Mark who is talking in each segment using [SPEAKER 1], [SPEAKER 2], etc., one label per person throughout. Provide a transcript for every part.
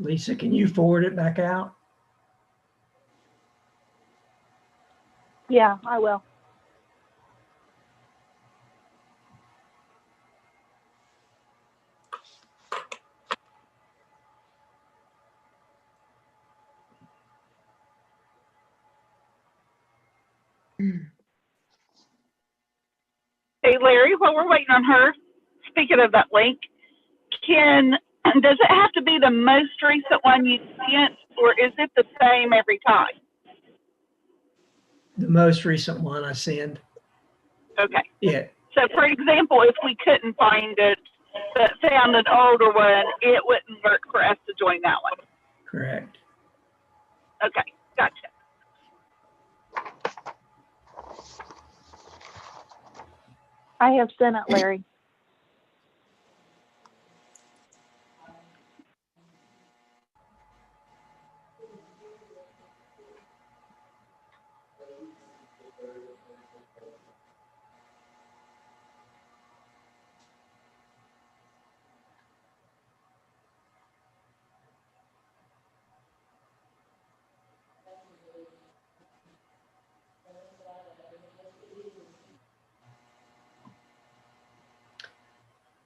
[SPEAKER 1] Lisa, can you forward it back out?
[SPEAKER 2] Yeah, I will. Hey, Larry, while we're waiting on her, speaking of that link, does it have to be the most recent one you sent, or is it the same every time?
[SPEAKER 1] The most recent one I send.
[SPEAKER 2] Okay.
[SPEAKER 1] Yeah.
[SPEAKER 2] So, for example, if we couldn't find it but found an older one, it wouldn't work for us to join that one.
[SPEAKER 1] Correct.
[SPEAKER 2] Okay, gotcha. I have sent it, Larry.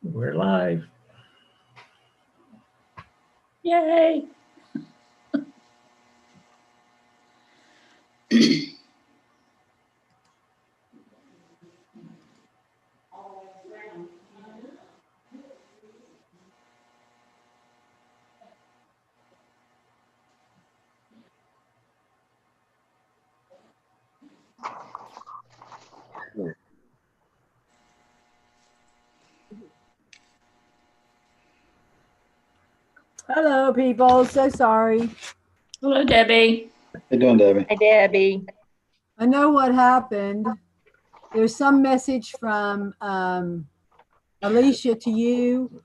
[SPEAKER 1] We're live.
[SPEAKER 3] Yay.
[SPEAKER 4] Hello, people. So sorry.
[SPEAKER 3] Hello, Debbie.
[SPEAKER 5] How you doing, Debbie?
[SPEAKER 6] Hi, Debbie.
[SPEAKER 4] I know what happened. There's some message from Alicia to you,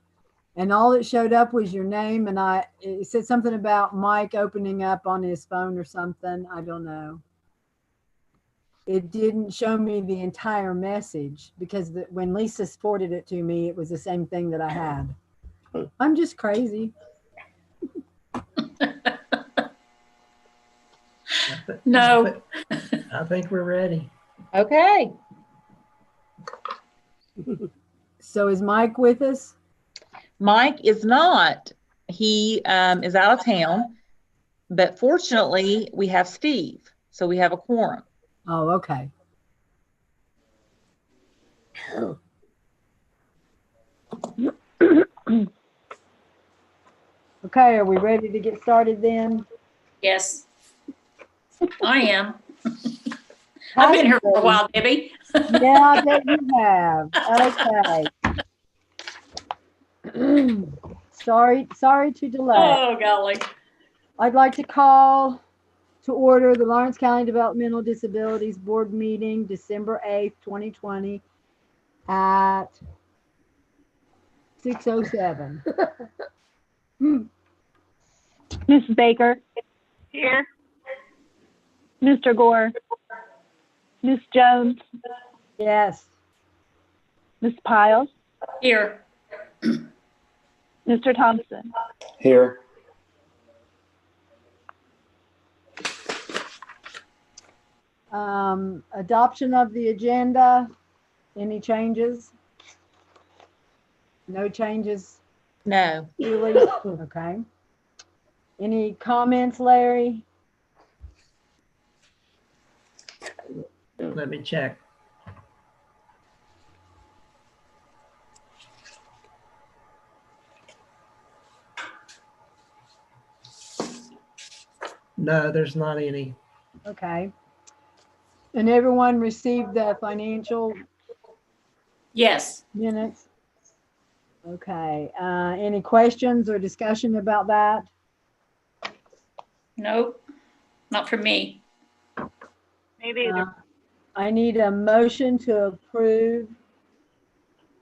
[SPEAKER 4] and all that showed up was your name, and it said something about Mike opening up on his phone or something. I don't know. It didn't show me the entire message because when Lisa forwarded it to me, it was the same thing that I had. I'm just crazy.
[SPEAKER 3] No.
[SPEAKER 1] I think we're ready.
[SPEAKER 6] Okay.
[SPEAKER 4] So is Mike with us?
[SPEAKER 6] Mike is not. He is out of town, but fortunately we have Steve, so we have a quorum.
[SPEAKER 4] Oh, okay. Okay, are we ready to get started then?
[SPEAKER 3] Yes, I am. I've been here for a while, Debbie.
[SPEAKER 4] Yeah, I bet you have. Okay. Sorry to delay.
[SPEAKER 3] Oh, golly.
[SPEAKER 4] I'd like to call to order the Lawrence County Developmental Disabilities Board meeting, December 8th, 2020 at 6:07.
[SPEAKER 2] Mrs. Baker. Here. Mr. Gore. Ms. Jones.
[SPEAKER 4] Yes.
[SPEAKER 2] Ms. Piles.
[SPEAKER 3] Here.
[SPEAKER 2] Mr. Thompson.
[SPEAKER 5] Here.
[SPEAKER 4] Adoption of the agenda. Any changes? No changes,
[SPEAKER 6] No.
[SPEAKER 4] Julie? Okay. Any comments, Larry?
[SPEAKER 1] Let me check. No, there's not any.
[SPEAKER 4] Okay. And everyone received the financial
[SPEAKER 3] Yes.
[SPEAKER 4] minutes? Okay. Any questions or discussion about that?
[SPEAKER 3] Nope. Not for me.
[SPEAKER 2] Me neither.
[SPEAKER 4] I need a motion to approve.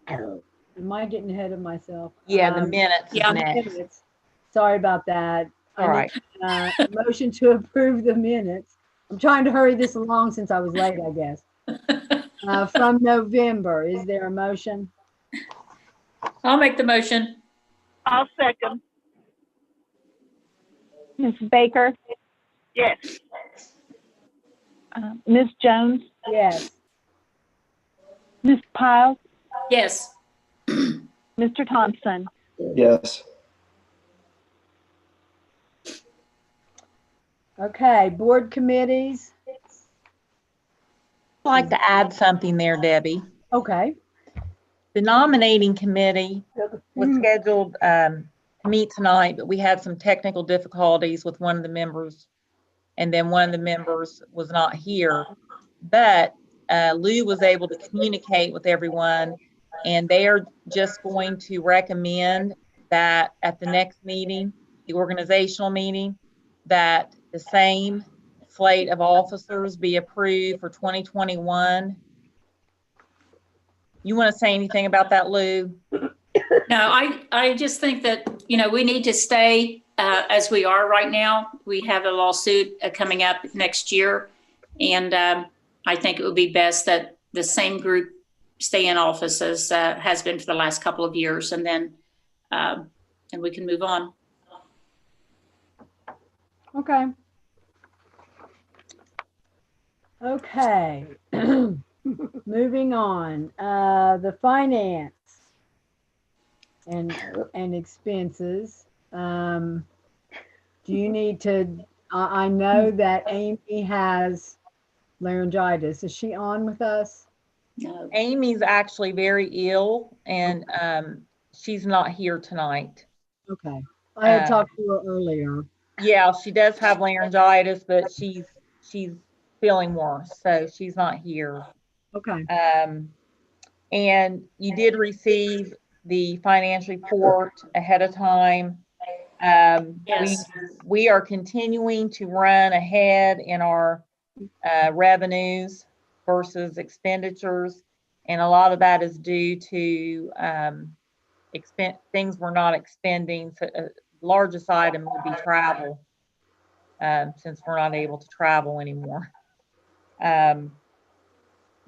[SPEAKER 4] Am I getting ahead of myself?
[SPEAKER 6] Yeah, the minutes
[SPEAKER 3] yeah.
[SPEAKER 6] is next.
[SPEAKER 4] Minutes. Sorry about that.
[SPEAKER 6] All right.
[SPEAKER 4] A motion to approve the minutes. I'm trying to hurry this along since I was late, I guess. From November, is there a motion?
[SPEAKER 3] I'll make the motion.
[SPEAKER 2] I'll second.
[SPEAKER 5] Mrs. Baker,
[SPEAKER 2] Yes.
[SPEAKER 5] Ms. Jones,
[SPEAKER 4] Yes.
[SPEAKER 5] Ms. Pyle,
[SPEAKER 3] Yes.
[SPEAKER 5] Mr. Thompson.
[SPEAKER 7] Yes.
[SPEAKER 4] Okay, board committees.
[SPEAKER 6] I'd like to add something there, Debbie.
[SPEAKER 4] Okay.
[SPEAKER 6] The nominating committee was scheduled to meet tonight, but we had some technical difficulties with one of the members, and then one of the members was not here. But Lou was able to communicate with everyone, and they are just going to recommend that at the next meeting, the organizational meeting, that the same slate of officers be approved for 2021. You want to say anything about that, Lou?
[SPEAKER 3] No, I just think that, we need to stay as we are right now. We have a lawsuit coming up next year. And I think it would be best that the same group stay in office as has been for the last couple of years. And then and we can move on.
[SPEAKER 4] Okay. Okay. Moving on. The finance and expenses. Do you need to, I know that Amy has laryngitis. Is she on with us?
[SPEAKER 3] No.
[SPEAKER 6] Amy's actually very ill, and she's not here tonight.
[SPEAKER 4] Okay. I had talked to her earlier.
[SPEAKER 6] Yeah, she does have laryngitis, but she's feeling worse, so she's not here.
[SPEAKER 4] Okay.
[SPEAKER 6] And you did receive the finance report ahead of time.
[SPEAKER 3] Yes.
[SPEAKER 6] We are continuing to run ahead in our revenues versus expenditures, and a lot of that is due to things we're not expending. So, largest item would be travel, since we're not able to travel anymore.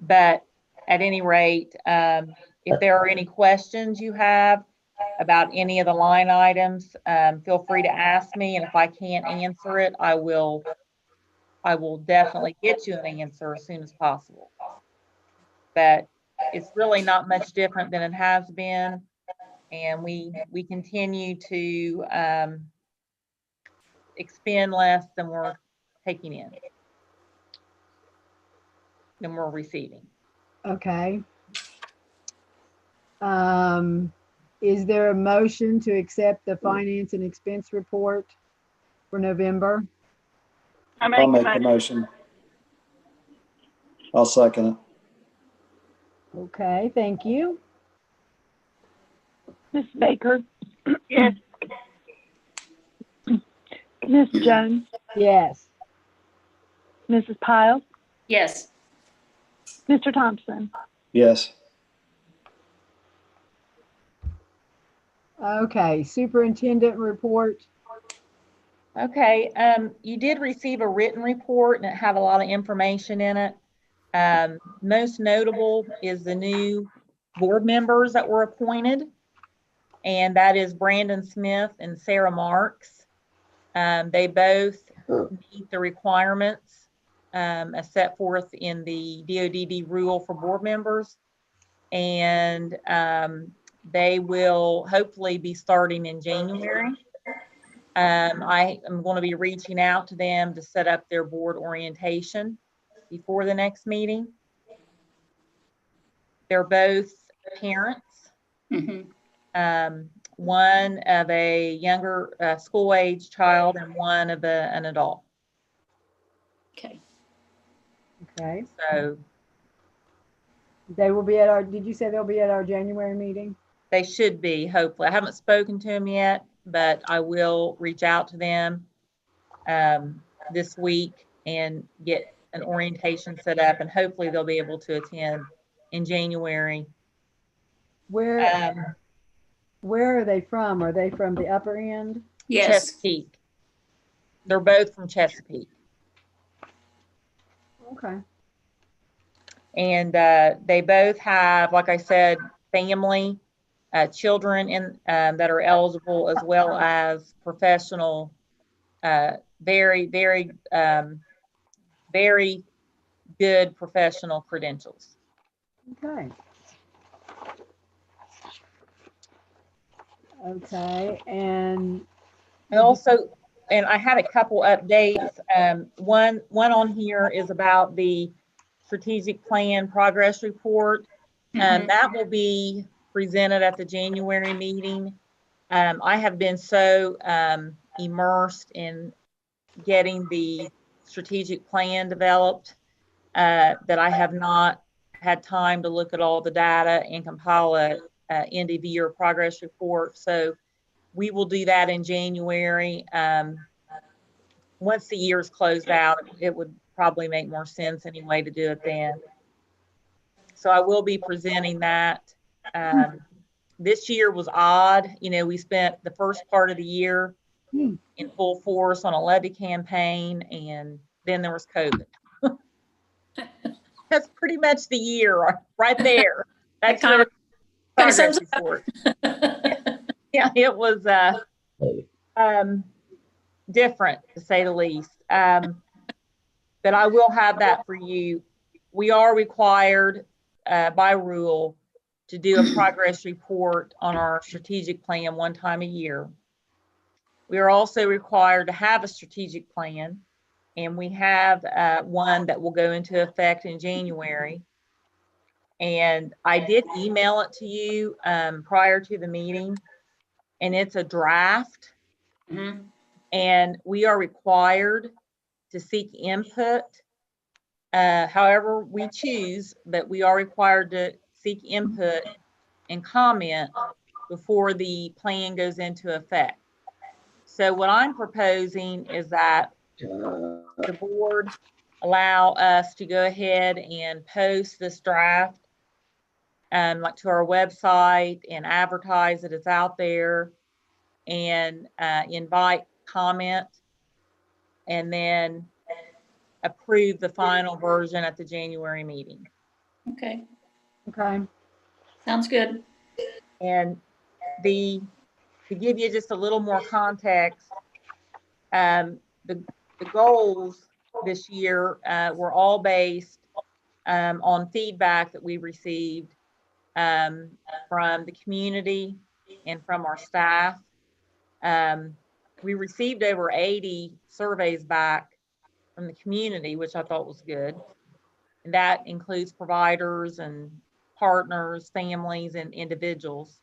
[SPEAKER 6] But at any rate, if there are any questions you have about any of the line items, feel free to ask me, and if I can't answer it, I will definitely get you an answer as soon as possible. But it's really not much different than it has been, and we continue to expend less than we're taking in, than we're receiving.
[SPEAKER 4] Okay. Is there a motion to accept the finance and expense report for November?
[SPEAKER 7] I'll make the motion. I'll second it.
[SPEAKER 4] Okay, thank you.
[SPEAKER 5] Ms. Baker,
[SPEAKER 2] Yes.
[SPEAKER 5] Ms. Jones,
[SPEAKER 4] Yes.
[SPEAKER 5] Mrs. Pyle,
[SPEAKER 3] Yes.
[SPEAKER 5] Mr. Thompson.
[SPEAKER 7] Yes.
[SPEAKER 4] Okay, superintendent report.
[SPEAKER 6] Okay, you did receive a written report, and it had a lot of information in it. Most notable is the new board members that were appointed, and that is Brandon Smith and Sarah Marks. They both meet the requirements as set forth in the DODD rule for board members, and they will hopefully be starting in January. I am going to be reaching out to them to set up their board orientation before the next meeting. They're both parents.
[SPEAKER 3] Mm-hmm.
[SPEAKER 6] One of a younger school-age child and one of an adult.
[SPEAKER 3] Okay.
[SPEAKER 4] Okay.
[SPEAKER 6] So
[SPEAKER 4] They will be at our, did you say they'll be at our January meeting?
[SPEAKER 6] they should be, hopefully. I haven't spoken to them yet, but I will reach out to them this week and get an orientation set up, and hopefully they'll be able to attend in January.
[SPEAKER 4] Where are they from? Are they from the upper end?
[SPEAKER 3] Yes.
[SPEAKER 6] Chesapeake. They're both from Chesapeake.
[SPEAKER 4] Okay.
[SPEAKER 6] And they both have, like I said, family, children that are eligible, as well as professional very, very, very good professional credentials.
[SPEAKER 4] Okay. Okay, and
[SPEAKER 6] And also, and I had a couple updates. One on here is about the strategic plan progress report. That will be presented at the January meeting. I have been so immersed in getting the strategic plan developed that I have not had time to look at all the data and compile a end of year progress report. So we will do that in January. Once the year is closed out, it would probably make more sense anyway to do it then. So I will be presenting that. This year was odd. You know, we spent the first part of the year in full force on a levy campaign, and then there was COVID. That's pretty much the year right there. That's your progress report. Yeah, it was different, to say the least. But I will have that for you. We are required by rule to do a progress report on our strategic plan one time a year. We are also required to have a strategic plan, and we have one that will go into effect in January. And I did email it to you prior to the meeting, and it's a draft. And we are required to seek input however we choose, but we are required to seek input and comment before the plan goes into effect. So what I'm proposing is that the board allow us to go ahead and post this draft like to our website and advertise that it's out there, and invite comment, and then approve the final version at the January meeting.
[SPEAKER 3] Okay.
[SPEAKER 4] okay.
[SPEAKER 3] Sounds good.
[SPEAKER 6] And to give you just a little more context, the goals this year were all based on feedback that we received from the community and from our staff. We received over 80 surveys back from the community, which I thought was good. And that includes providers and partners, families, and individuals.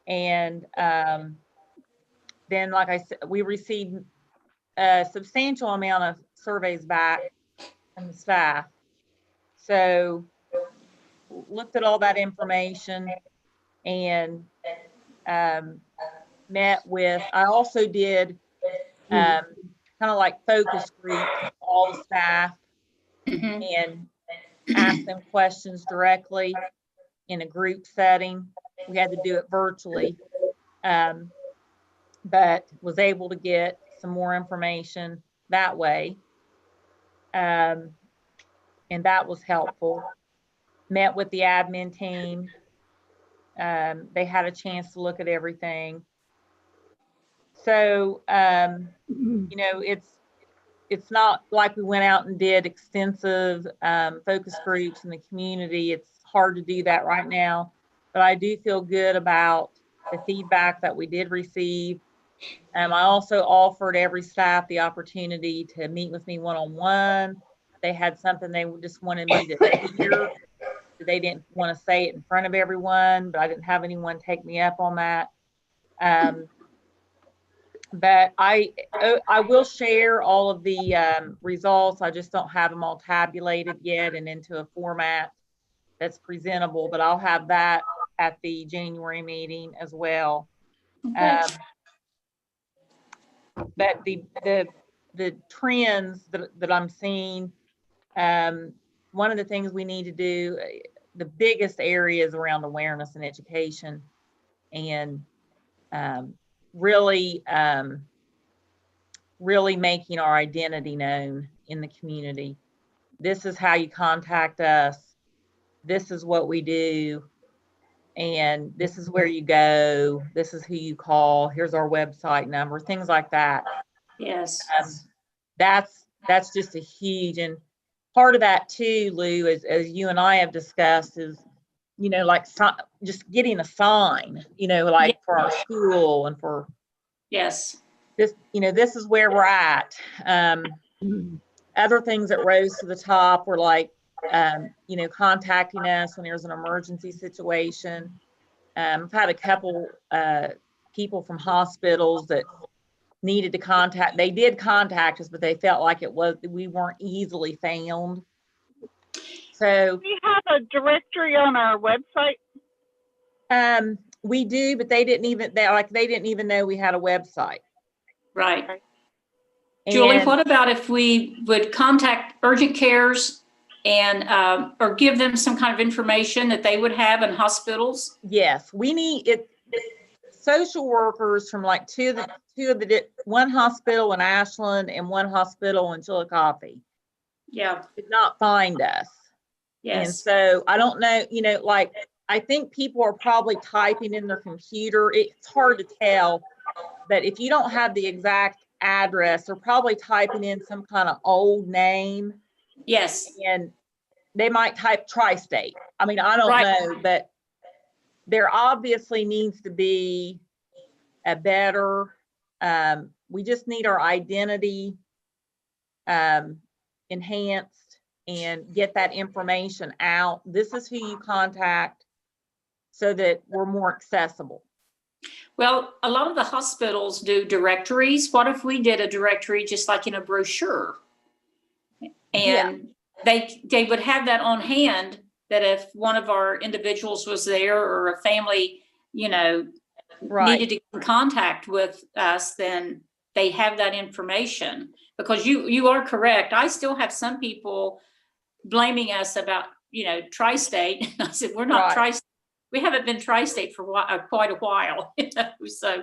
[SPEAKER 6] And then, like I said, we received a substantial amount of surveys back from the staff. So looked at all that information and met with, I also did kind of like focus groups, all the staff, and asked them questions directly in a group setting. We had to do it virtually, but was able to get some more information that way. And that was helpful. Met with the admin team. They had a chance to look at everything. So, you know, it's not like we went out and did extensive focus groups in the community. It's hard to do that right now, but I do feel good about the feedback that we did receive. I also offered every staff the opportunity to meet with me one-on-one. They had something they just wanted me to hear. They didn't want to say it in front of everyone, but I didn't have anyone take me up on that. But I will share all of the results. I just don't have them all tabulated yet and into a format that's presentable, but I'll have that at the January meeting as well.
[SPEAKER 3] Okay.
[SPEAKER 6] But the trends that I'm seeing, one of the things we need to do, the biggest area is around awareness and education, and really making our identity known in the community. This is how you contact us. This is what we do. And this is where you go. This is who you call. Here's our website number, things like that.
[SPEAKER 3] Yes.
[SPEAKER 6] That's just a huge, and part of that too, Lou, as you and I have discussed, is, you know, like just getting a sign, you know, like for our school and for
[SPEAKER 3] Yes.
[SPEAKER 6] this, you know, this is where we're at. Other things that rose to the top were like, you know, contacting us when there's an emergency situation. I've had a couple people from hospitals that needed to contact. They did contact us, but they felt like we weren't easily found. So
[SPEAKER 2] We have a directory on our website.
[SPEAKER 6] we do, but they didn't even know we had a website.
[SPEAKER 3] Right.
[SPEAKER 6] And
[SPEAKER 3] Julie, what about if we would contact urgent cares and or give them some kind of information that they would have in hospitals?
[SPEAKER 6] yes, we need it. Social workers from like one hospital in Ashland and one hospital in Chillicothe
[SPEAKER 3] Yeah.
[SPEAKER 6] did not find us. And
[SPEAKER 3] Yes.
[SPEAKER 6] so I don't know, you know, like, I think people are probably typing in their computer. It's hard to tell, but if you don't have the exact address, they're probably typing in some kind of old name.
[SPEAKER 3] Yes.
[SPEAKER 6] And they might type tri-state. I mean, I don't
[SPEAKER 3] Right.
[SPEAKER 6] know, but there obviously needs to be a better, we just need our identity enhanced and get that information out. This is who you contact so that we're more accessible.
[SPEAKER 3] Well, a lot of the hospitals do directories. What if we did a directory just like in a brochure? And they would have that on hand, that if one of our individuals was there or a family, you know, needed to get in contact with us, then they have that information. Because you are correct. I still have some people blaming us about, you know, tri-state. I said, we're not tri-state. We haven't been tri-state for quite a while, you know. So,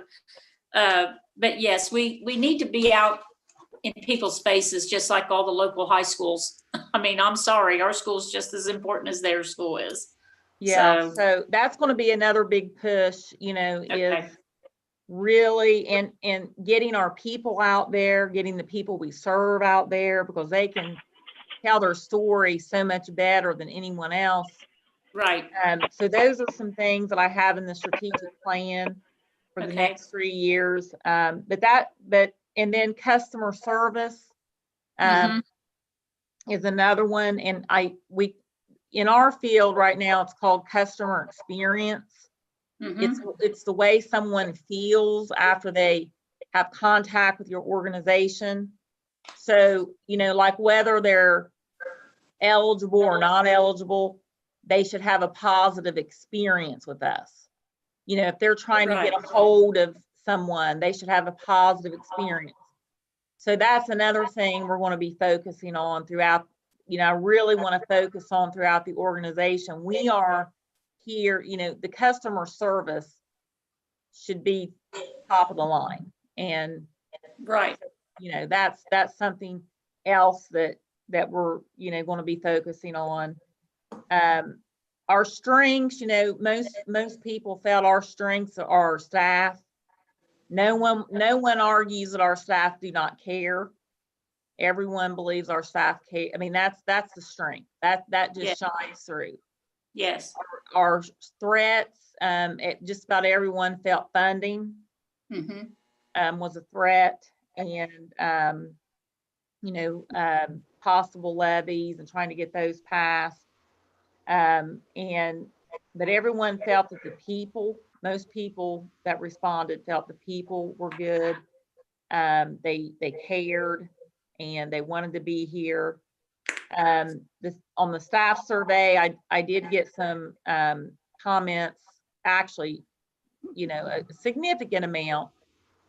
[SPEAKER 3] but yes, we need to be out in people's faces, just like all the local high schools. I mean, I'm sorry, our school's just as important as their school is.
[SPEAKER 6] Yeah, so that's going to be another big push, you know, is really and getting our people out there, getting the people we serve out there, because they can tell their story so much better than anyone else.
[SPEAKER 3] Right.
[SPEAKER 6] So those are some things that I have in the strategic plan for the next 3 years. And then customer service is another one. And in our field right now, it's called customer experience. It's the way someone feels after they have contact with your organization. So, you know, like whether they're eligible or not eligible, they should have a positive experience with us. You know, if they're trying to get a hold of someone, they should have a positive experience. So that's another thing we're going to be focusing on throughout, you know, I really want to focus on throughout the organization. We are here, you know, the customer service should be top of the line. And you know, that's something else that we're, you know, going to be focusing on. Our strengths, you know, most people felt our strengths are our staff. No one argues that our staff do not care. Everyone believes our staff care. I mean, that's the strength that just shines through.
[SPEAKER 3] Yes.
[SPEAKER 6] Our threats, just about everyone felt funding was a threat, and you know, possible levies and trying to get those passed. But everyone felt that most people that responded felt the people were good. They cared and they wanted to be here. On the staff survey, I did get some comments, actually, you know, a significant amount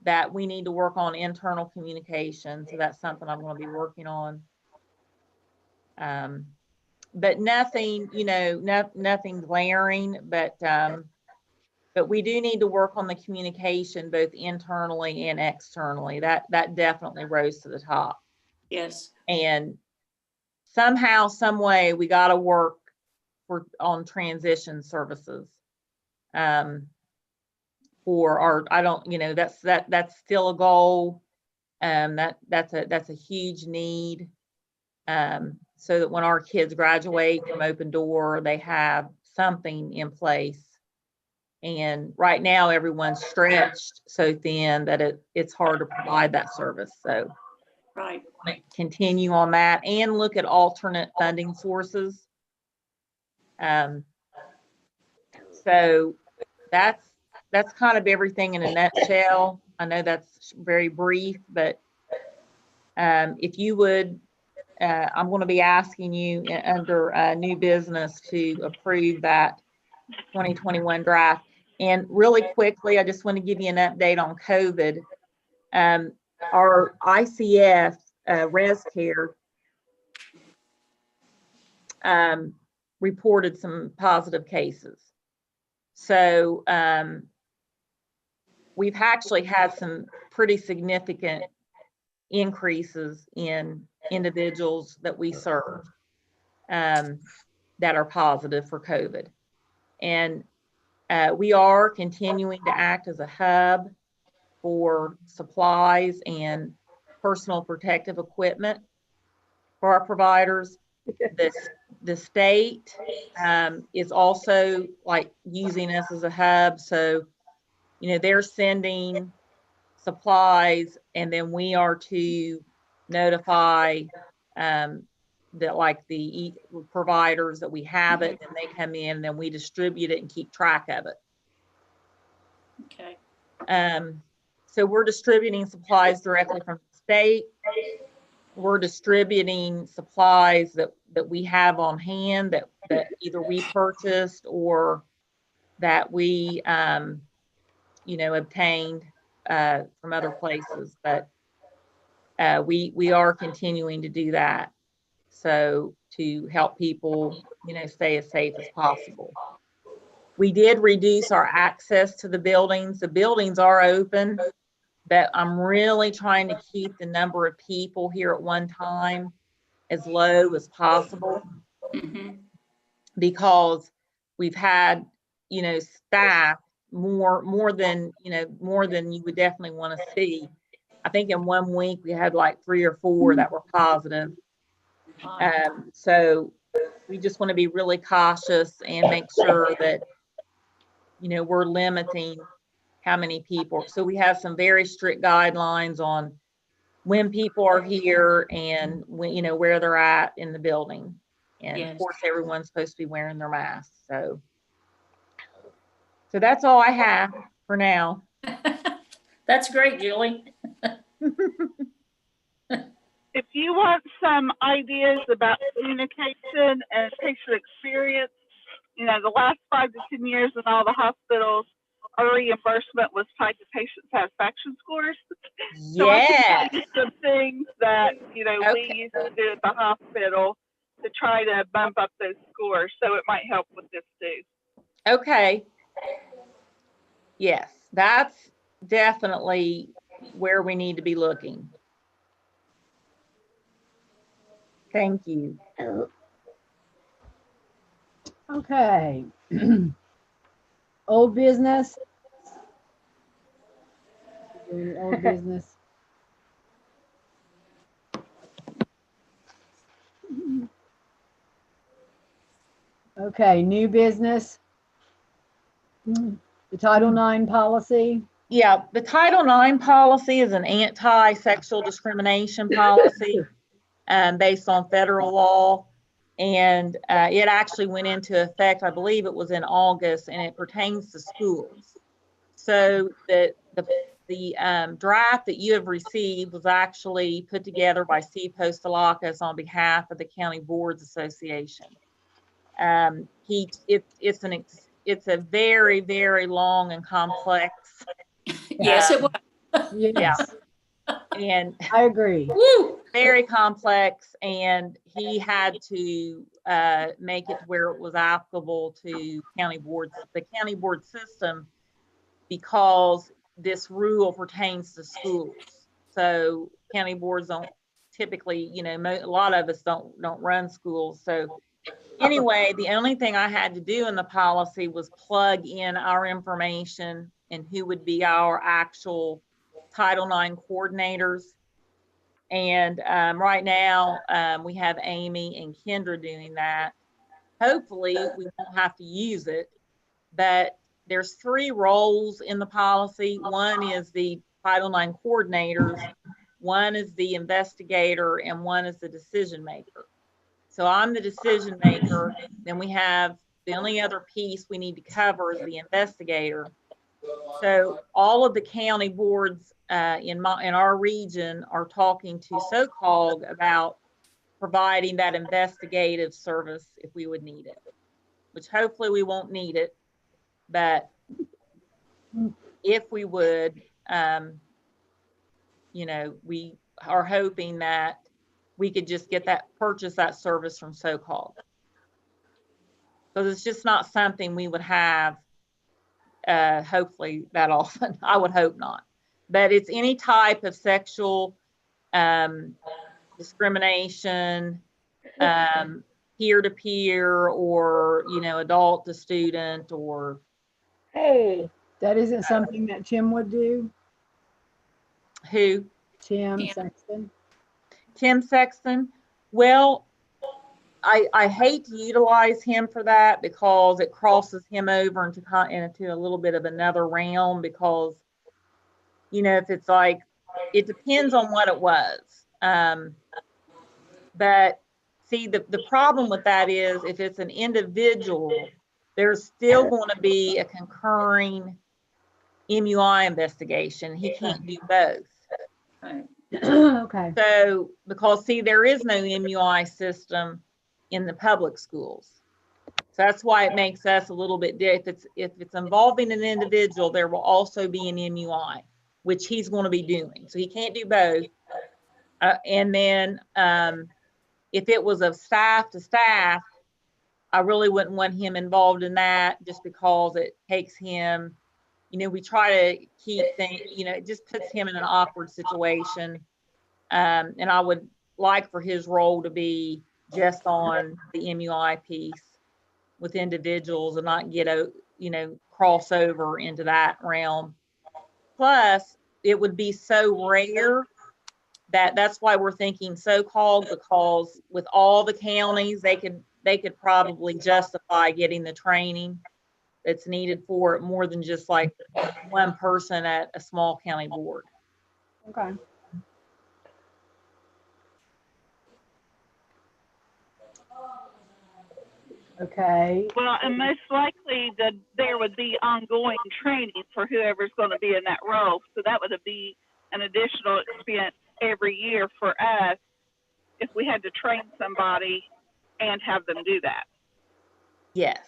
[SPEAKER 6] that we need to work on internal communication. So that's something I'm going to be working on. But nothing, you know, nothing glaring, but we do need to work on the communication both internally and externally. That definitely rose to the top.
[SPEAKER 3] Yes.
[SPEAKER 6] And somehow, some way, we got to work on transition services. For our, I don't, you know, that's still a goal. That's a huge need. So that when our kids graduate from Open Door, they have something in place. And right now, everyone's stretched so thin that it's hard to provide that service. So
[SPEAKER 3] Right.
[SPEAKER 6] continue on that and look at alternate funding sources. So that's kind of everything in a nutshell. I know that's very brief, but if you would, I'm going to be asking you under new business to approve that 2021 draft. And really quickly, I just want to give you an update on COVID. Our ICF Res Care reported some positive cases. So we've actually had some pretty significant increases in individuals that we serve that are positive for COVID. And we are continuing to act as a hub for supplies and personal protective equipment for our providers. The state is also like using us as a hub. So, you know, they're sending supplies, and then we are to notify that like the providers that we have it, and they come in, and then we distribute it and keep track of it.
[SPEAKER 3] Okay.
[SPEAKER 6] So we're distributing supplies directly from the state. We're distributing supplies that we have on hand that either we purchased or that we you know, obtained from other places. But we are continuing to do that, so to help people, you know, stay as safe as possible. We did reduce our access to the buildings. The buildings are open, but I'm really trying to keep the number of people here at one time as low as possible, because we've had, you know, staff more than you would definitely want to see. I think in 1 week we had like 3 or 4 that were positive. So we just want to be really cautious and make sure that, you know, we're limiting how many people. So we have some very strict guidelines on when people are here and when, you know, where they're at in the building. And
[SPEAKER 3] Yes.
[SPEAKER 6] of course, everyone's supposed to be wearing their masks. So that's all I have for now.
[SPEAKER 3] That's great, Julie.
[SPEAKER 2] If you want some ideas about communication and patient experience, you know, the last 5 to 10 years in all the hospitals, our reimbursement was tied to patient satisfaction scores. So I can tell you some things that, you know, we used to do at the hospital to try to bump up those scores. So it might help with this too.
[SPEAKER 6] Okay. Yes, that's definitely where we need to be looking. Thank you.
[SPEAKER 4] Okay. Old business. Old business. Okay, new business. The Title IX policy.
[SPEAKER 6] Yeah, the Title IX policy is an anti-sexual discrimination policy based on federal law. And it actually went into effect, I believe it was in August, and it pertains to schools. So the draft that you have received was actually put together by Steve Postalakis on behalf of the County Boards Association. It's a very, very long and complex.
[SPEAKER 3] Yes, it was.
[SPEAKER 4] Yes.
[SPEAKER 6] Yeah. And
[SPEAKER 4] I agree.
[SPEAKER 3] Woo!
[SPEAKER 6] Very complex, and he had to make it to where it was applicable to county boards, the county board system, because this rule pertains to schools. So county boards don't typically, you know, a lot of us don't run schools. So anyway, the only thing I had to do in the policy was plug in our information and who would be our actual Title IX coordinators. And right now, we have Amy and Kendra doing that. Hopefully, we won't have to use it, but there's 3 roles in the policy. One is the Title IX coordinators, one is the investigator, and one is the decision maker. So I'm the decision maker. Then we have the only other piece we need to cover is the investigator. So all of the county boards in our region are talking to SoCog about providing that investigative service if we would need it, which hopefully we won't need it, but if we would, you know, we are hoping that we could just purchase that service from SoCog. Because it's just not something we would have hopefully that often. I would hope not. But it's any type of sexual discrimination, peer-to-peer, or, you know, adult to student, or.
[SPEAKER 4] Hey, that isn't something that Tim would do?
[SPEAKER 6] Who?
[SPEAKER 4] Tim
[SPEAKER 3] Yeah.
[SPEAKER 4] Sexton?
[SPEAKER 6] Tim Sexton? Well, I hate to utilize him for that because it crosses him over into a little bit of another realm, because, you know, if it's like, it depends on what it was. But see, the problem with that is if it's an individual, there's still going to be a concurring MUI investigation. He can't do both.
[SPEAKER 3] Right.
[SPEAKER 4] Okay.
[SPEAKER 6] So, because see, there is no MUI system in the public schools. So that's why it makes us a little bit different. If it's involving an individual, there will also be an MUI, which he's going to be doing. So he can't do both. And then if it was of staff to staff, I really wouldn't want him involved in that, just because it takes him, you know, we try to keep things, you know, it just puts him in an awkward situation. And I would like for his role to be just on the MUI piece with individuals and not get a, you know, cross over into that realm. Plus, it would be so rare that's why we're thinking SoCog, because with all the counties, they could probably justify getting the training that's needed for it more than just like one person at a small county board.
[SPEAKER 4] Okay. Okay.
[SPEAKER 2] Well, and most likely that there would be ongoing training for whoever's going to be in that role. So that would be an additional expense every year for us if we had to train somebody and have them do that.
[SPEAKER 6] Yes.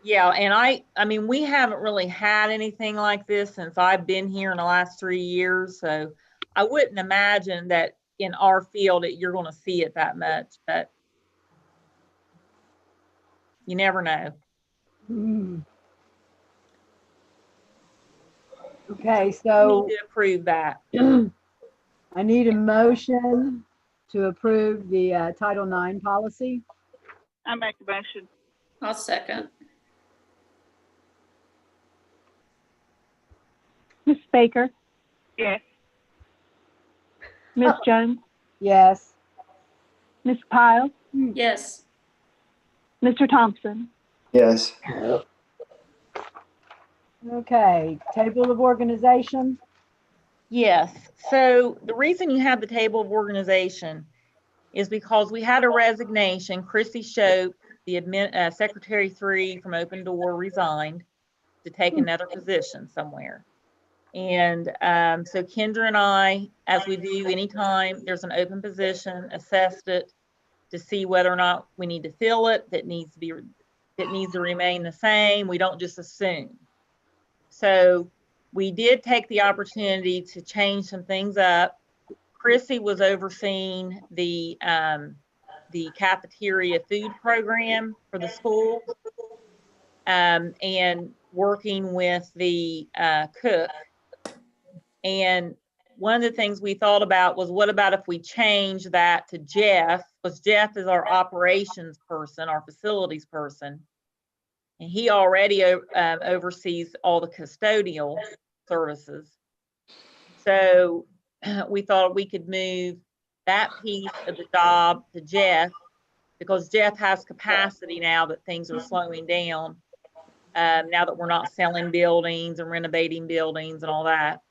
[SPEAKER 6] Yeah, and I mean, we haven't really had anything like this since I've been here in the last 3 years. So I wouldn't imagine that in our field that you're going to see it that much, but you never know.
[SPEAKER 4] Okay,
[SPEAKER 6] We
[SPEAKER 4] so
[SPEAKER 6] need to approve that.
[SPEAKER 4] I need a motion to approve the Title IX policy.
[SPEAKER 2] I make the motion.
[SPEAKER 3] I'll second.
[SPEAKER 5] Ms. Baker,
[SPEAKER 2] Yes.
[SPEAKER 5] Ms. Jones,
[SPEAKER 4] Yes.
[SPEAKER 5] Ms. Pyle,
[SPEAKER 3] Yes.
[SPEAKER 5] Mr. Thompson.
[SPEAKER 7] Yes.
[SPEAKER 4] Okay, table of organization.
[SPEAKER 6] Yes. So the reason you have the table of organization is because we had a resignation. Chrissy Shope, the Secretary 3 from Open Door, resigned to take another position somewhere. And so Kendra and I, as we do anytime there's an open position, assessed it to see whether or not we need to fill it, that needs to remain the same. We don't just assume. So we did take the opportunity to change some things up. Chrissy was overseeing the cafeteria food program for the school, and working with the cook. And one of the things we thought about was, what about if we change that to Jeff? Because Jeff is our operations person, our facilities person. And he already oversees all the custodial services. So we thought we could move that piece of the job to Jeff, because Jeff has capacity now that things are slowing down. Now that we're not selling buildings and renovating buildings and all that.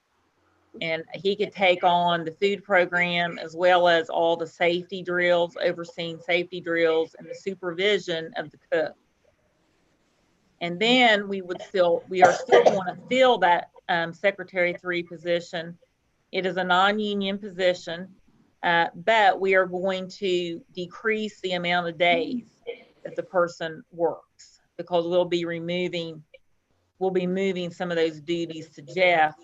[SPEAKER 6] And he could take on the food program as well as all the safety drills, overseeing safety drills and the supervision of the cook. And then we are still going to fill that Secretary 3 position. It is a non-union position, but we are going to decrease the amount of days that the person works, because we'll be moving some of those duties to Jeff,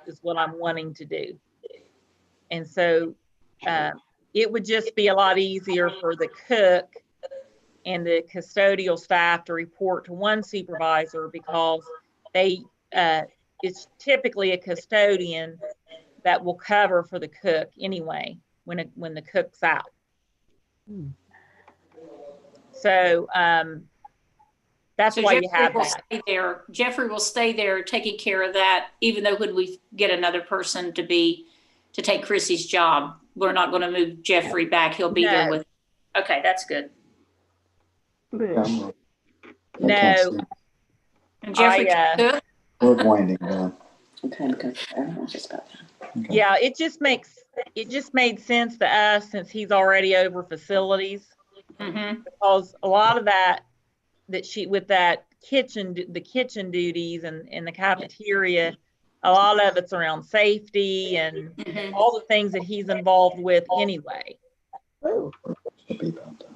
[SPEAKER 6] is what I'm wanting to do. And so it would just be a lot easier for the cook and the custodial staff to report to one supervisor, because it's typically a custodian that will cover for the cook anyway when the cook's out. So that's why you have that.
[SPEAKER 3] Jeffrey will stay there taking care of that, even though when we get another person to take Chrissy's job, we're not going to move Jeffrey back. He'll be there with. Okay, that's good.
[SPEAKER 6] No.
[SPEAKER 3] And Jeffrey can cook?
[SPEAKER 7] We're winding down.
[SPEAKER 8] Okay, because I don't know just about that.
[SPEAKER 7] Okay.
[SPEAKER 6] Yeah, it just made sense to us, since he's already over facilities, because a lot of with that kitchen, the kitchen duties and the cafeteria, a lot of it's around safety and all the things that he's involved with anyway.
[SPEAKER 7] Should be about that.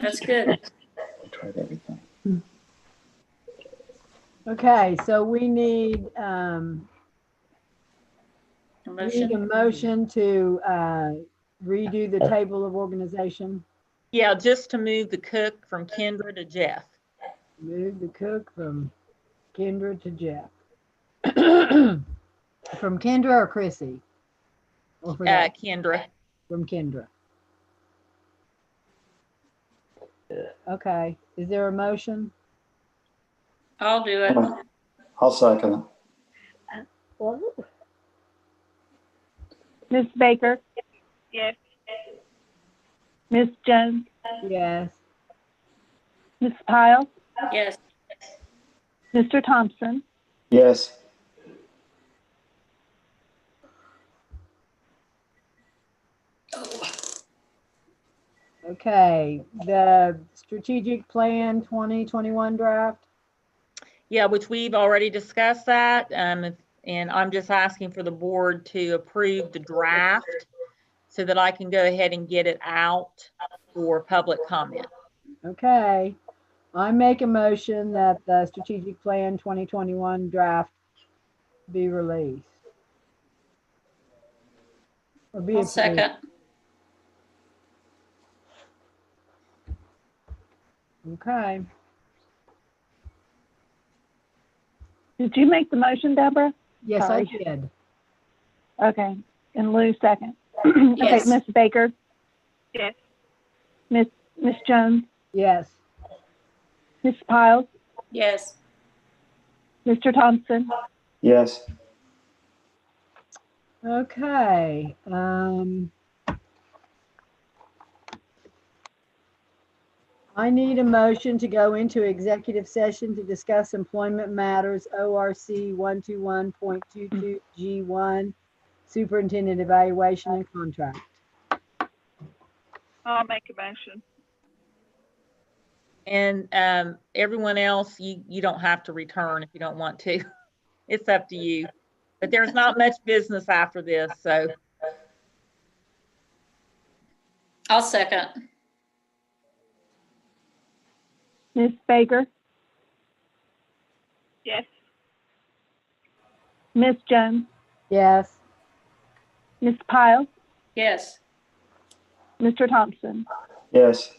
[SPEAKER 3] That's good.
[SPEAKER 7] I tried everything.
[SPEAKER 4] Okay, so we need a motion to redo the table of organization.
[SPEAKER 6] Yeah, just to move the cook from Kendra to Jeff.
[SPEAKER 4] Move the cook from Kendra to Jeff. From Kendra or Chrissy? Or
[SPEAKER 6] Kendra.
[SPEAKER 4] From Kendra. Okay, is there a motion?
[SPEAKER 3] I'll do it.
[SPEAKER 7] I'll second it.
[SPEAKER 5] Ms. Baker,
[SPEAKER 2] Yes.
[SPEAKER 5] Ms. Jones,
[SPEAKER 4] Yes.
[SPEAKER 5] Ms. Pyle,
[SPEAKER 3] Yes.
[SPEAKER 5] Mr. Thompson,
[SPEAKER 7] Yes.
[SPEAKER 4] Okay, the strategic plan 2021 draft.
[SPEAKER 6] Yeah, which we've already discussed that. And I'm just asking for the board to approve the draft so that I can go ahead and get it out for public comment.
[SPEAKER 4] Okay, I make a motion that the strategic plan 2021 draft be released. Or be
[SPEAKER 3] I'll
[SPEAKER 4] approved.
[SPEAKER 3] second.
[SPEAKER 4] Okay,
[SPEAKER 5] did you make the motion, Deborah?
[SPEAKER 4] yes,
[SPEAKER 5] Sorry.
[SPEAKER 4] I did.
[SPEAKER 5] Okay, and Lou second. Okay,
[SPEAKER 3] Yes.
[SPEAKER 5] Ms. Baker,
[SPEAKER 2] Yes.
[SPEAKER 5] Ms. Jones,
[SPEAKER 4] Yes.
[SPEAKER 5] Ms. Pyle,
[SPEAKER 3] Yes.
[SPEAKER 5] Mr. Thompson,
[SPEAKER 7] Yes.
[SPEAKER 4] Okay, I need a motion to go into executive session to discuss employment matters, ORC 121.22 G1, superintendent evaluation and contract.
[SPEAKER 2] I'll make a motion.
[SPEAKER 6] And everyone else, you don't have to return if you don't want to. It's up to you. But there's not much business after this, so.
[SPEAKER 3] I'll second.
[SPEAKER 5] Ms. Baker,
[SPEAKER 2] Yes.
[SPEAKER 5] Ms. Jones,
[SPEAKER 4] Yes.
[SPEAKER 5] Ms. Pyle,
[SPEAKER 3] Yes.
[SPEAKER 5] Mr. Thompson.
[SPEAKER 7] Yes.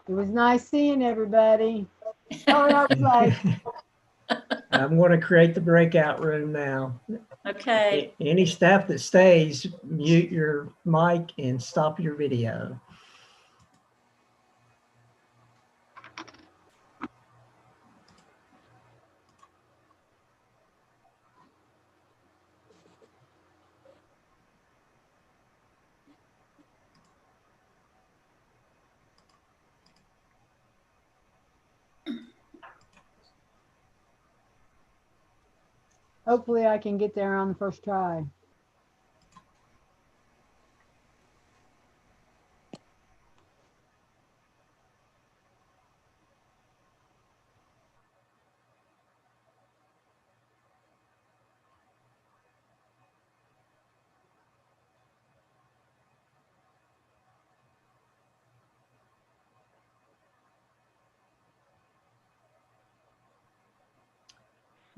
[SPEAKER 4] It was nice seeing everybody. Oh, that was like,
[SPEAKER 1] I'm going to create the breakout room now.
[SPEAKER 3] Okay.
[SPEAKER 1] Any staff that stays, mute your mic and stop your video.
[SPEAKER 4] Hopefully I can get there on the first try.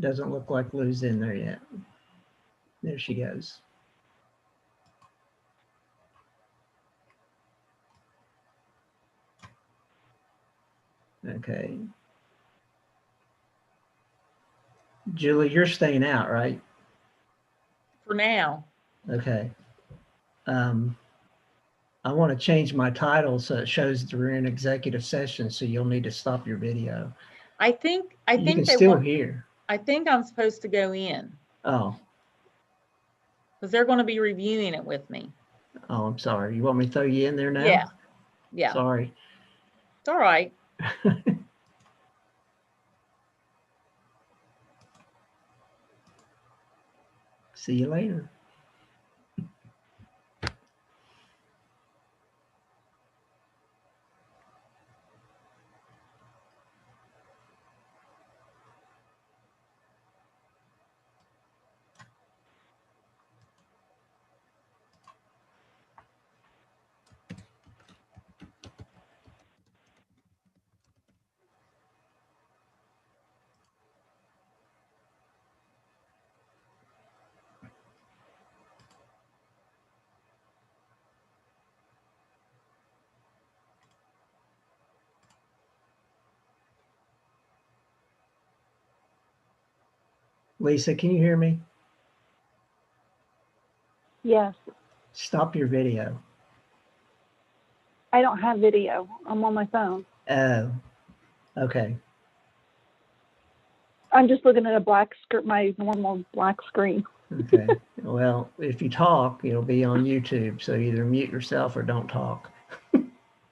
[SPEAKER 1] Doesn't look like Lou's in there yet. There she goes. Okay. Julie, you're staying out, right?
[SPEAKER 6] For now.
[SPEAKER 1] Okay. I want to change my title so it shows that we're in executive session, so you'll need to stop your video.
[SPEAKER 6] I think
[SPEAKER 1] You can
[SPEAKER 6] they
[SPEAKER 1] still
[SPEAKER 6] want,
[SPEAKER 1] hear.
[SPEAKER 6] I think I'm supposed to go in
[SPEAKER 1] Oh,
[SPEAKER 6] because they're going to be reviewing it with me.
[SPEAKER 1] oh, I'm sorry. You want me to throw you in there now?
[SPEAKER 6] Yeah. Yeah.
[SPEAKER 1] Sorry.
[SPEAKER 6] It's all right.
[SPEAKER 1] See you later. Lisa, can you hear me?
[SPEAKER 5] Yes.
[SPEAKER 1] Stop your video.
[SPEAKER 5] I don't have video. I'm on my phone.
[SPEAKER 1] Oh, okay.
[SPEAKER 5] I'm just looking at a black screen, my normal black screen.
[SPEAKER 1] Okay. Well, if you talk, it'll be on YouTube. So either mute yourself or don't talk.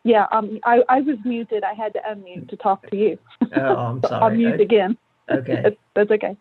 [SPEAKER 5] Yeah, I was muted. I had to unmute to talk to you.
[SPEAKER 1] Oh, I'm
[SPEAKER 5] So
[SPEAKER 1] sorry.
[SPEAKER 5] I'll mute again.
[SPEAKER 1] Okay.
[SPEAKER 5] That's okay.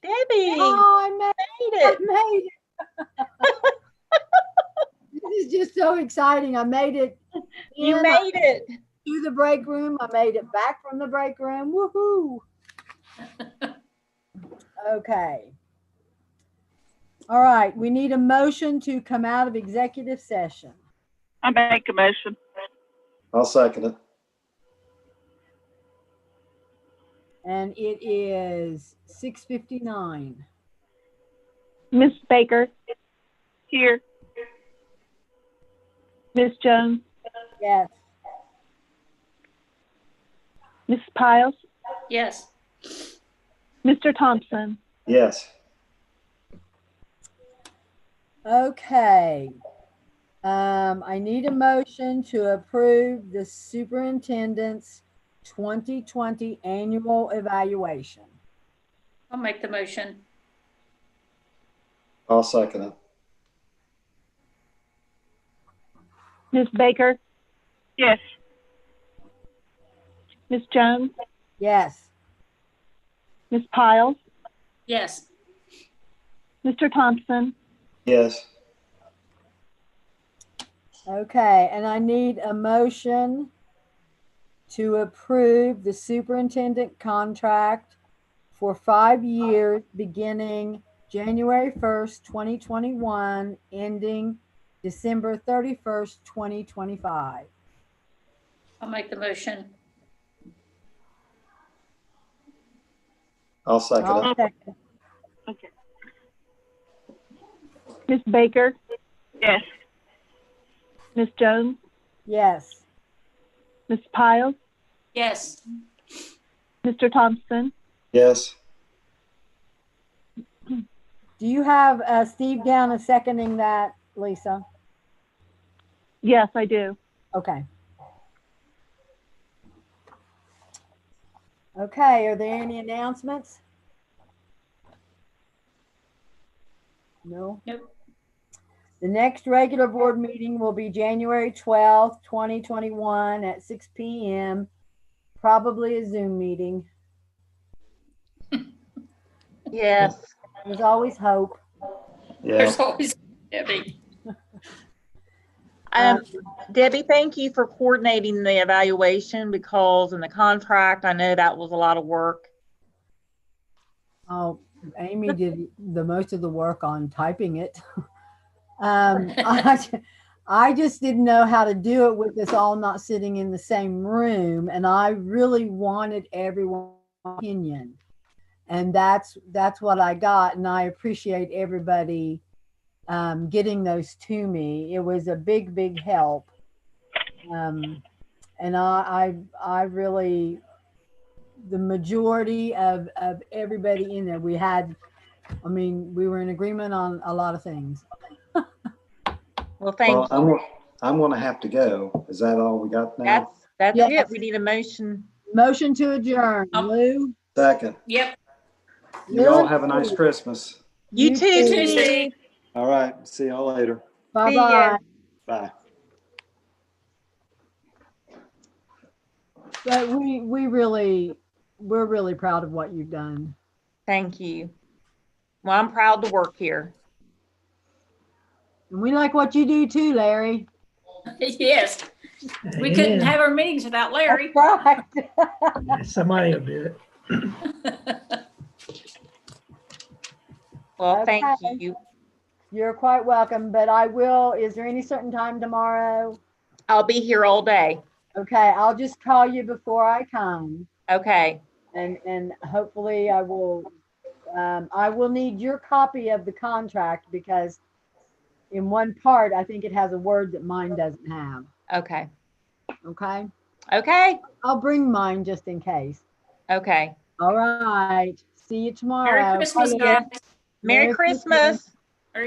[SPEAKER 6] Debbie,
[SPEAKER 4] Oh, I
[SPEAKER 6] made
[SPEAKER 4] I
[SPEAKER 6] it.
[SPEAKER 4] made it. This is just so exciting. I made it.
[SPEAKER 6] You
[SPEAKER 4] in,
[SPEAKER 6] made it.
[SPEAKER 4] to the break room. I made it back from the break room. Woohoo. Okay. All right. We need a motion to come out of executive session.
[SPEAKER 2] I make a motion.
[SPEAKER 7] I'll second it.
[SPEAKER 4] And it is 6:59.
[SPEAKER 5] Miss Baker,
[SPEAKER 2] Here.
[SPEAKER 5] Miss Jones,
[SPEAKER 4] Yes.
[SPEAKER 5] Miss Piles,
[SPEAKER 3] Yes.
[SPEAKER 5] Mr. Thompson.
[SPEAKER 7] Yes.
[SPEAKER 4] Okay. I need a motion to approve the superintendent's 2020 annual evaluation.
[SPEAKER 3] I'll make the motion.
[SPEAKER 7] I'll second it.
[SPEAKER 5] Miss Baker,
[SPEAKER 2] Yes.
[SPEAKER 5] Miss Jones,
[SPEAKER 4] Yes.
[SPEAKER 5] Miss Piles,
[SPEAKER 3] Yes.
[SPEAKER 5] Mr. Thompson.
[SPEAKER 7] Yes.
[SPEAKER 4] Okay, and I need a motion to approve the superintendent contract for 5 years beginning January 1st, 2021, ending December 31st, 2025.
[SPEAKER 3] I'll make the motion.
[SPEAKER 7] I'll second it.
[SPEAKER 4] I'll second.
[SPEAKER 2] Okay.
[SPEAKER 5] Miss Baker,
[SPEAKER 2] Yes.
[SPEAKER 5] Miss Jones,
[SPEAKER 4] Yes.
[SPEAKER 5] Miss Piles,
[SPEAKER 3] Yes.
[SPEAKER 5] Mr. Thompson.
[SPEAKER 7] Yes.
[SPEAKER 4] Do you have Steve down as seconding that, Lisa?
[SPEAKER 5] Yes, I do.
[SPEAKER 4] Okay. Okay, are there any announcements? No?
[SPEAKER 3] Nope.
[SPEAKER 4] The next regular board meeting will be January 12th, 2021 at 6 p.m. Probably a Zoom meeting.
[SPEAKER 6] Yes.
[SPEAKER 4] There's always hope.
[SPEAKER 7] Yeah.
[SPEAKER 3] There's always Debbie.
[SPEAKER 6] Debbie, thank you for coordinating the evaluation because in the contract, I know that was a lot of work.
[SPEAKER 4] Oh, Amy did the most of the work on typing it. I just didn't know how to do it with us all not sitting in the same room, and I really wanted everyone's opinion, and that's what I got, and I appreciate everybody getting those to me. It was a big help, and I really, the majority of everybody in there, we were in agreement on a lot of things.
[SPEAKER 6] Well, thank
[SPEAKER 7] Well,
[SPEAKER 6] you.
[SPEAKER 7] I'm gonna have to go. Is that all we got now?
[SPEAKER 6] That's
[SPEAKER 4] Yes.
[SPEAKER 6] it. We need a motion.
[SPEAKER 4] Motion to adjourn.
[SPEAKER 3] Oh.
[SPEAKER 4] Lou?
[SPEAKER 7] Second.
[SPEAKER 3] Yep.
[SPEAKER 7] You all have a nice Christmas.
[SPEAKER 6] You too,
[SPEAKER 3] too,
[SPEAKER 6] Steve.
[SPEAKER 3] Steve.
[SPEAKER 7] All right. See y'all later.
[SPEAKER 4] Bye
[SPEAKER 6] See ya.
[SPEAKER 4] bye.
[SPEAKER 7] Bye.
[SPEAKER 4] But we're really proud of what you've done.
[SPEAKER 6] Thank you. Well, I'm proud to work here.
[SPEAKER 4] And we like what you do too, Larry.
[SPEAKER 3] Yes. We couldn't
[SPEAKER 1] Yeah.
[SPEAKER 3] have our meetings without Larry.
[SPEAKER 4] Right.
[SPEAKER 1] Somebody will do it.
[SPEAKER 6] Well, thank
[SPEAKER 4] Okay.
[SPEAKER 6] you.
[SPEAKER 4] You're quite welcome, but is there any certain time tomorrow?
[SPEAKER 6] I'll be here all day.
[SPEAKER 4] Okay, I'll just call you before I come,
[SPEAKER 6] Okay.
[SPEAKER 4] and hopefully I will need your copy of the contract because in one part, I think it has a word that mine doesn't have.
[SPEAKER 6] Okay.
[SPEAKER 4] Okay.
[SPEAKER 6] Okay.
[SPEAKER 4] I'll bring mine just in case.
[SPEAKER 6] Okay.
[SPEAKER 4] All right. See you tomorrow.
[SPEAKER 3] Merry Christmas,
[SPEAKER 6] Yeah.
[SPEAKER 3] guys.
[SPEAKER 6] Merry Christmas.